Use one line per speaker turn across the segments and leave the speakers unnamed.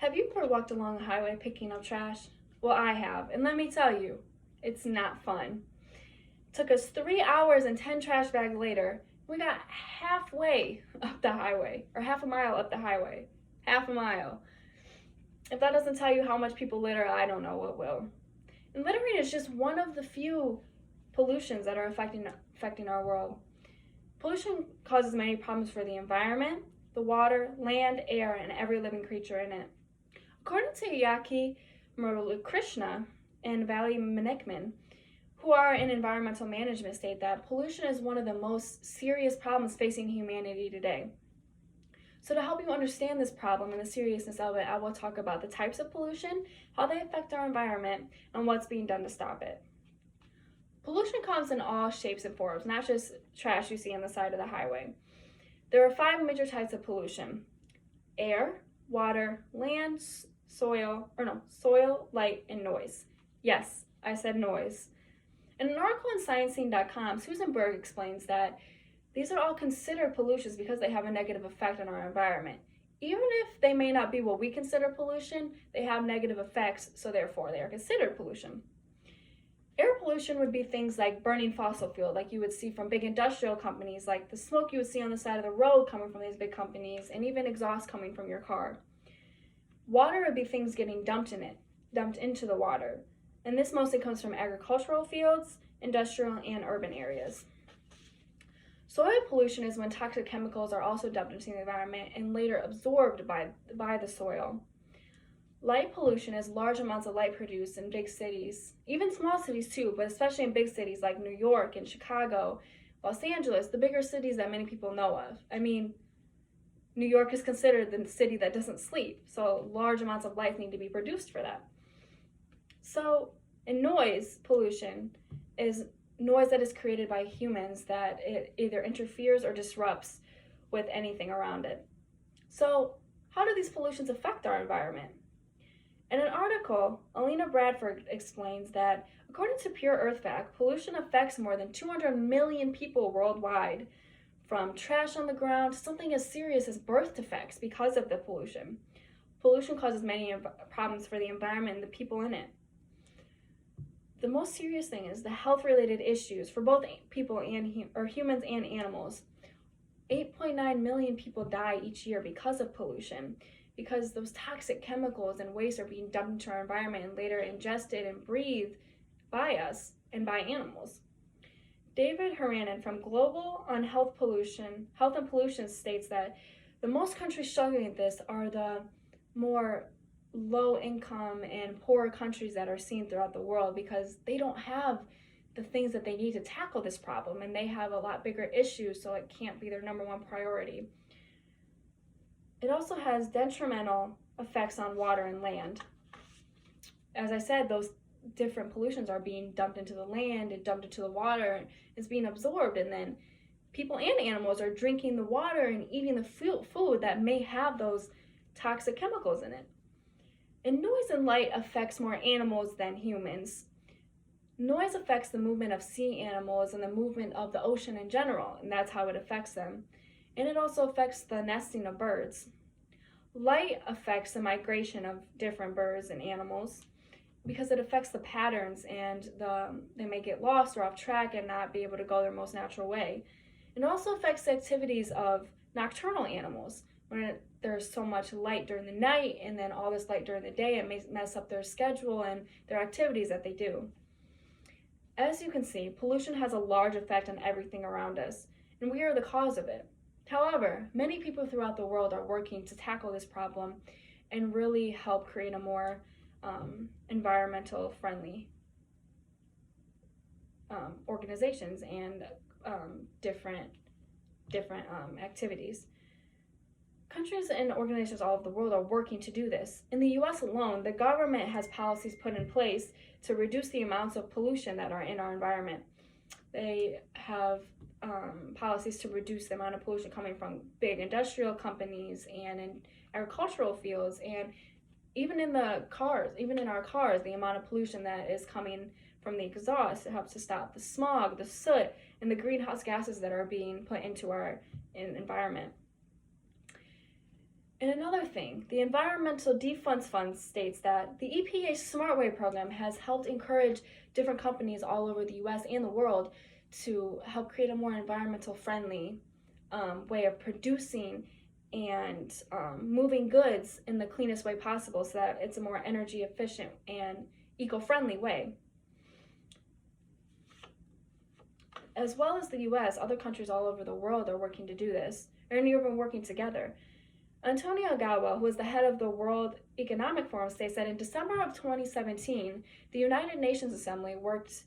Have you ever walked along a highway picking up trash? Well, I have, and let me tell you, it's not fun. It took us 3 hours and 10 trash bags later. We got halfway up the highway, or half a mile up the highway. Half a mile. If that doesn't tell you how much people litter, I don't know what will. And littering is just one of the few pollutions that are affecting our world. Pollution causes many problems for the environment, the water, land, air, and every living creature in it. According to Yaki Muralikrishna and Valley Manikman, who are in environmental management, state that pollution is one of the most serious problems facing humanity today. So to help you understand this problem and the seriousness of it, I will talk about the types of pollution, how they affect our environment, and what's being done to stop it. Pollution comes in all shapes and forms, not just trash you see on the side of the highway. There are 5 major types of pollution: air, water, land, soil, light, and noise. Yes, I said noise. In an article on sciencing.com, Susan Berg explains that these are all considered pollutions because they have a negative effect on our environment. Even if they may not be what we consider pollution, they have negative effects, so therefore they are considered pollution. Air pollution would be things like burning fossil fuel, like you would see from big industrial companies, like the smoke you would see on the side of the road coming from these big companies, and even exhaust coming from your car. Water would be things getting dumped into the water. And this mostly comes from agricultural fields, industrial, and urban areas. Soil pollution is when toxic chemicals are also dumped into the environment and later absorbed by the soil. Light pollution is large amounts of light produced in big cities, even small cities too, but especially in big cities like New York and Chicago, Los Angeles, the bigger cities that many people know of. I mean, New York is considered the city that doesn't sleep, so large amounts of light need to be produced for that. So, and noise pollution is noise that is created by humans that it either interferes or disrupts with anything around it. So, how do these pollutions affect our environment? In an article, Alina Bradford explains that according to Pure Earth Fact, pollution affects more than 200 million people worldwide, from trash on the ground to something as serious as birth defects because of the pollution. Pollution causes many problems for the environment and the people in it. The most serious thing is the health-related issues for both people and humans and animals. 8.9 million people die each year because of pollution, because those toxic chemicals and waste are being dumped into our environment and later ingested and breathed by us and by animals. David Haranen from Global on Health and Pollution states that the most countries struggling with this are the more low income and poorer countries that are seen throughout the world because they don't have the things that they need to tackle this problem, and they have a lot bigger issues, so it can't be their number one priority. It also has detrimental effects on water and land. As I said, those different pollutions are being dumped into the land and dumped into the water, and it's being absorbed, and then people and animals are drinking the water and eating the food that may have those toxic chemicals in it. And noise and light affects more animals than humans. Noise affects the movement of sea animals and the movement of the ocean in general, and that's how it affects them. And it also affects the nesting of birds. Light affects the migration of different birds and animals because it affects the patterns, and they may get lost or off track and not be able to go their most natural way. It also affects the activities of nocturnal animals. When there's so much light during the night and then all this light during the day, it may mess up their schedule and their activities that they do. As you can see, pollution has a large effect on everything around us, and we are the cause of it. However, many people throughout the world are working to tackle this problem and really help create a more environmental friendly organizations and different activities. Countries and organizations all over the world are working to do this. In the US alone, the government has policies put in place to reduce the amounts of pollution that are in our environment. They have policies to reduce the amount of pollution coming from big industrial companies and in agricultural fields, and even in our cars, the amount of pollution that is coming from the exhaust. It helps to stop the smog, the soot, and the greenhouse gases that are being put into our environment. And another thing, the Environmental Defense Fund states that the EPA Smart Way program has helped encourage different companies all over the US and the world to help create a more environmental friendly way of producing and moving goods in the cleanest way possible so that it's a more energy efficient and eco-friendly way. As well as the US, other countries all over the world are working to do this, and even working together. Antonio Gallo, who is the head of the World Economic Forum, states that in December of 2017, the United Nations Assembly worked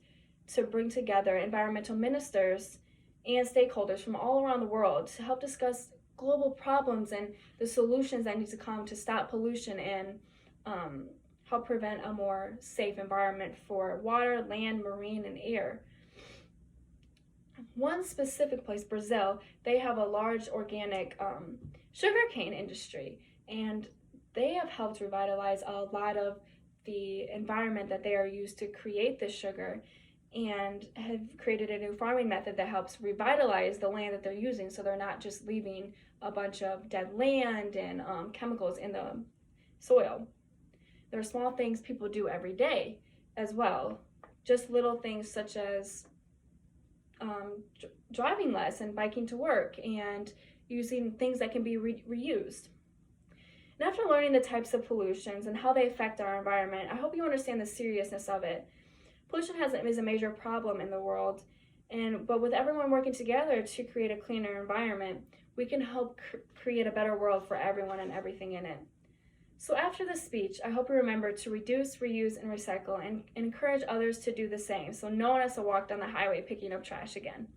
to bring together environmental ministers and stakeholders from all around the world to help discuss global problems and the solutions that need to come to stop pollution and help prevent a more safe environment for water, land, marine, and air. One specific place, Brazil, they have a large organic sugarcane industry, and they have helped revitalize a lot of the environment that they are used to create this sugar, and have created a new farming method that helps revitalize the land that they're using, so they're not just leaving a bunch of dead land and chemicals in the soil. There are small things people do every day as well, just little things such as driving less and biking to work and using things that can be reused. And after learning the types of pollutions and how they affect our environment, I hope you understand the seriousness of it. Pollution is a major problem in the world, but with everyone working together to create a cleaner environment, we can help create a better world for everyone and everything in it. So after this speech, I hope you remember to reduce, reuse, and recycle, and encourage others to do the same so no one has to walk down the highway picking up trash again.